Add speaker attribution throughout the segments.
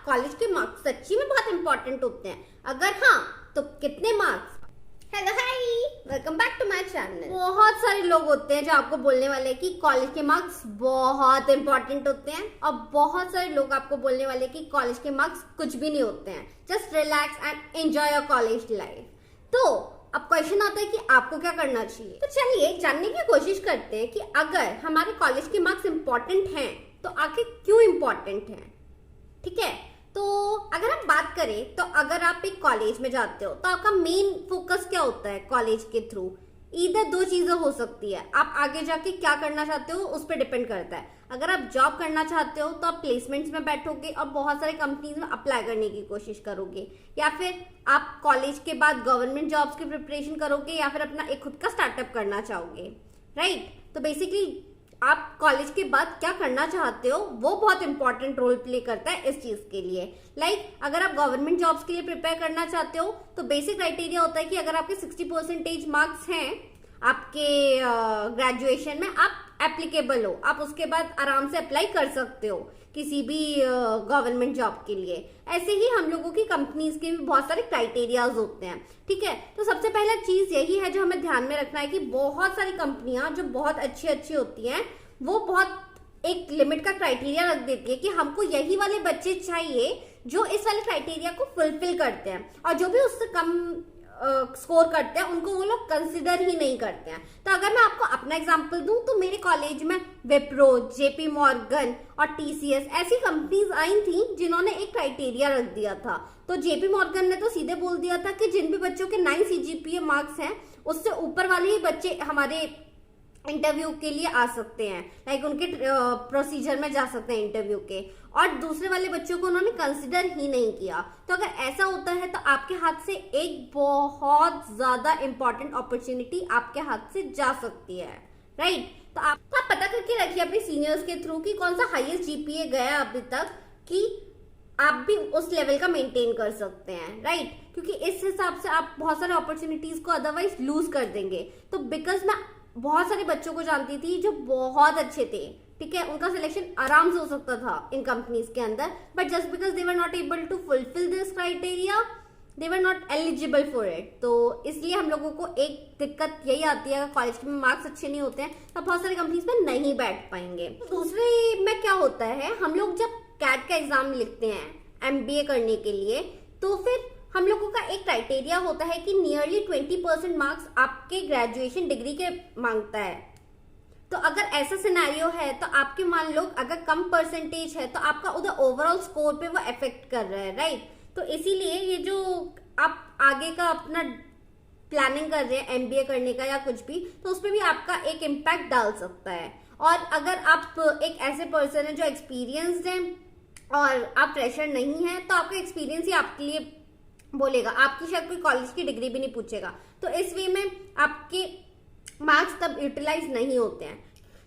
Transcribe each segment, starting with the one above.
Speaker 1: College के marks सच्ची में बहुत इंपॉर्टेंट होते हैं? अगर हाँ, तो कितने marks? Hello hi, welcome back to my channel. बहुत सारे लोग होते हैं जो आपको बोलने वाले हैं कि कॉलेज के मार्क्स बहुत इंपॉर्टेंट होते हैं, और बहुत सारे लोग आपको बोलने वाले हैं कि कॉलेज के मार्क्स कुछ भी नहीं होते हैं, just relax and enjoy your college life. तो अब क्वेश्चन आता है कि आपको क्या करना चाहिए। तो चलिए जानने की कोशिश करते हैं कि अगर हमारे कॉलेज के मार्क्स इंपॉर्टेंट हैं तो आखिर क्यों इंपॉर्टेंट हैं। ठीक है, तो अगर हम बात करें तो अगर आप एक कॉलेज में जाते हो तो आपका मेन फोकस क्या होता है कॉलेज के थ्रू? इधर दो चीजें हो सकती है, आप आगे जाके क्या करना चाहते हो उस पर डिपेंड करता है। अगर आप जॉब करना चाहते हो तो आप प्लेसमेंट्स में बैठोगे और बहुत सारे कंपनीज में अप्लाई करने की कोशिश करोगे, या फिर आप कॉलेज के बाद गवर्नमेंट जॉब्स की प्रिपरेशन करोगे, या फिर अपना एक खुद का स्टार्टअप करना चाहोगे, राइट। तो बेसिकली आप कॉलेज के बाद क्या करना चाहते हो वो बहुत इंपॉर्टेंट रोल प्ले करता है इस चीज के लिए। अगर आप गवर्नमेंट जॉब्स के लिए प्रिपेयर करना चाहते हो तो बेसिक क्राइटेरिया होता है कि अगर आपके 60% मार्क्स हैं आपके ग्रेजुएशन में, आप एप्लीकेबल हो, आप उसके बाद आराम से अप्लाई कर सकते हो किसी भी गवर्नमेंट जॉब के लिए। ऐसे ही हम लोगों की कंपनीज के भी बहुत सारे क्राइटेरियाज होते हैं। ठीक है, तो सबसे पहला चीज यही है जो हमें ध्यान में रखना है कि बहुत सारी कंपनियां जो बहुत अच्छी अच्छी होती हैं वो बहुत एक लिमिट का क्राइटेरिया रख देती है कि हमको यही वाले बच्चे चाहिए जो इस वाले क्राइटेरिया को फुलफिल करते हैं, और जो भी उससे कम स्कोर करते हैं उनको वो लोग कंसिडर ही नहीं करते हैं। तो अगर मैं आपको अपना एग्जांपल दूं तो मेरे कॉलेज में विप्रो, जेपी मॉर्गन और टीसीएस ऐसी कंपनीज आई थी जिन्होंने एक क्राइटेरिया रख दिया था। तो जेपी मॉर्गन ने तो सीधे बोल दिया था कि जिन भी बच्चों के 9 सीजीपीए मार्क्स हैं उससे ऊपर वाले ही बच्चे हमारे इंटरव्यू के लिए आ सकते हैं, उनके प्रोसीजर में जा सकते हैं इंटरव्यू के, और दूसरे वाले बच्चों को उन्होंने कंसिडर ही नहीं किया। तो अगर ऐसा होता है तो आपके हाथ से एक बहुत ज्यादा इंपॉर्टेंट अपॉर्चुनिटी आपके हाथ से जा सकती है, राइट। तो आप पता करके रखिए अपने सीनियर्स के थ्रू कि कौन सा हाईएस्ट जीपीए गया अभी तक, कि आप भी उस लेवल का मेंटेन कर सकते हैं, राइट। क्योंकि इस हिसाब से आप बहुत सारे अपॉर्चुनिटीज को अदरवाइज लूज कर देंगे। तो बिकॉज मैं बहुत सारे बच्चों को जानती थी जो बहुत अच्छे थे, ठीक है, उनका सिलेक्शन आराम से हो सकता था इन कंपनीज के अंदर, but just because they were not able to fulfil this criteria, they were not eligible for it. तो इसलिए हम लोगों को एक दिक्कत यही आती है, अगर कॉलेज में मार्क्स अच्छे नहीं होते हैं तो बहुत सारी कंपनीज में नहीं बैठ पाएंगे। दूसरे में क्या होता है, हम लोग जब कैट का एग्जाम लिखते हैं एमबीए करने के लिए तो फिर हम लोगों का एक क्राइटेरिया होता है कि नियरली 20% मार्क्स आपके ग्रेजुएशन डिग्री के मांगता है। तो अगर ऐसा सिनेरियो है तो आपके मान लो अगर कम परसेंटेज है तो आपका उधर ओवरऑल स्कोर पे वो इफेक्ट कर रहा है, राइट। तो इसीलिए ये जो आप आगे का अपना प्लानिंग कर रहे हैं एमबीए करने का या कुछ भी, तो उसपे भी आपका एक इम्पैक्ट डाल सकता है। और अगर आप एक ऐसे पर्सन है जो एक्सपीरियंस्ड है और आप फ्रेशर नहीं है तो आपका एक्सपीरियंस ही आपके लिए बोलेगा, आपकी शायद कोई कॉलेज की डिग्री भी नहीं पूछेगा। तो इस वे में आपके मार्क्स तब यूटिलाइज नहीं होते हैं।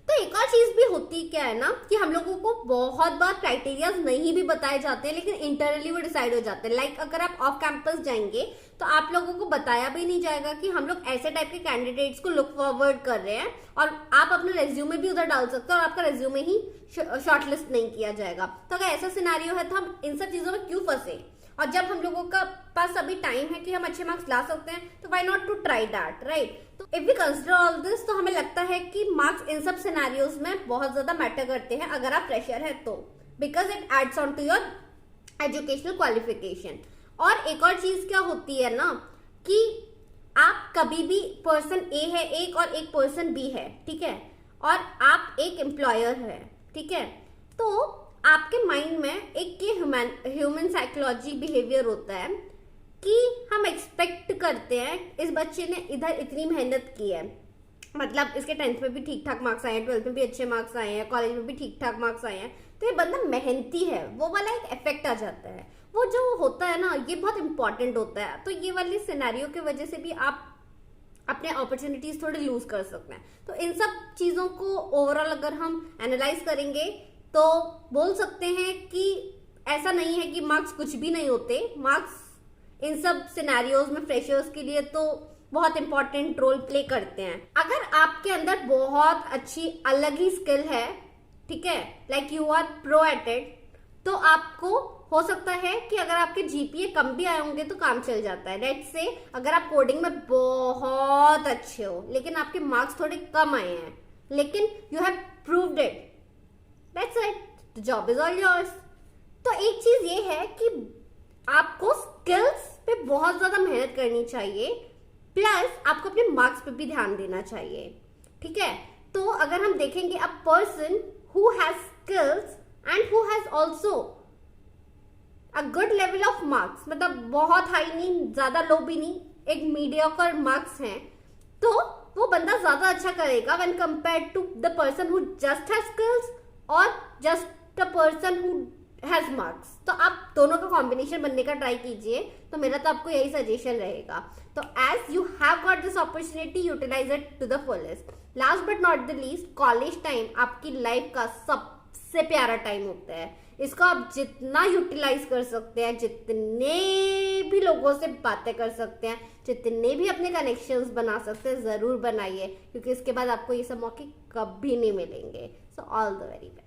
Speaker 1: तो एक और चीज भी होती क्या है ना कि हम लोगों को बहुत बार क्राइटेरिया नहीं भी बताए जाते हैं, लेकिन इंटरनली वो डिसाइड हो जाते हैं। अगर आप ऑफ कैंपस जाएंगे तो आप लोगों को बताया भी नहीं जाएगा कि हम लोग ऐसे टाइप के कैंडिडेट्स को लुक फॉरवर्ड कर रहे हैं, और आप अपना रेज्यूमे भी उधर डाल सकते हो और आपका रेज्यूमे ही शॉर्टलिस्ट नहीं किया जाएगा। तो अगर ऐसा सिनेरियो है तो हम इन सब चीजों में क्यों फंसे, और जब हम लोगों का पास अभी टाइम है कि हम अच्छे मार्क्स ला सकते हैं तो why not to try that, right. तो if we consider all this तो हमें लगता है कि मार्क्स इन सब सिनेरियोज में बहुत ज्यादा मैटर करते हैं अगर आप फ्रेशर है तो, because it adds on to your educational qualification. और एक और चीज क्या होती है ना कि आप कभी भी पर्सन ए है एक और एक पर्सन बी है, ठीक है, और आप एक एम्प्लॉयर है, ठीक है, तो आपके माइंड में एक ये ह्यूमन साइकोलॉजी बिहेवियर होता है कि हम एक्सपेक्ट करते हैं इस बच्चे ने इधर इतनी मेहनत की है, मतलब इसके 10th में भी ठीक ठाक मार्क्स आए हैं, 12th में भी अच्छे मार्क्स आए हैं, कॉलेज में भी ठीक ठाक मार्क्स आए हैं, तो ये बंदा मेहनती है, वो वाला एक इफेक्ट आ जाता है। वो जो होता है ना ये बहुत इंपॉर्टेंट होता है। तो ये वाली सिनेरियो की वजह से भी आप अपने अपॉर्चुनिटीज थोड़े लूज कर सकते हैं। तो इन सब चीजों को ओवरऑल अगर हम एनालाइज करेंगे तो बोल सकते हैं कि ऐसा नहीं है कि मार्क्स कुछ भी नहीं होते। मार्क्स इन सब सिनेरियोज में फ्रेशर्स के लिए तो बहुत इंपॉर्टेंट रोल प्ले करते हैं। अगर आपके अंदर बहुत अच्छी अलग ही स्किल है, ठीक है, like you are pro at it, तो आपको हो सकता है कि अगर आपके जीपीए कम भी आए होंगे तो काम चल जाता है। लेट्स से अगर आप कोडिंग में बहुत अच्छे हो लेकिन आपके मार्क्स थोड़े कम आए हैं, लेकिन you have proved it, that's it, the job is all yours. तो एक चीज ये है कि आपको स्किल्स पे बहुत ज्यादा मेहनत करनी चाहिए, प्लस आपको अपने मार्क्स पे भी ध्यान देना चाहिए, ठीक है। तो अगर हम देखेंगे a person who has skills and who has also a good level of marks, मतलब बहुत हाई नहीं ज्यादा लो भी नहीं, एक मीडियोकर मार्क्स हैं, तो वो बंदा ज्यादा अच्छा करेगा when compared to the person who just has skills और just the person who has marks. तो आप दोनों का कॉम्बिनेशन बनने का ट्राई कीजिए, तो मेरा तो आपको यही सजेशन रहेगा। तो as you have got this opportunity, utilise it to the fullest. Last but not the least, college time आपकी लाइफ का सबसे प्यारा टाइम होता है। इसको आप जितना यूटिलाइज कर सकते हैं, जितने भी लोगों से बातें कर सकते हैं, जितने भी अपने कनेक्शंस बना सकते हैं, जरूर बनाइए, क्योंकि इसके बाद आपको ये सब मौके कभी नहीं मिलेंगे। So all the very best.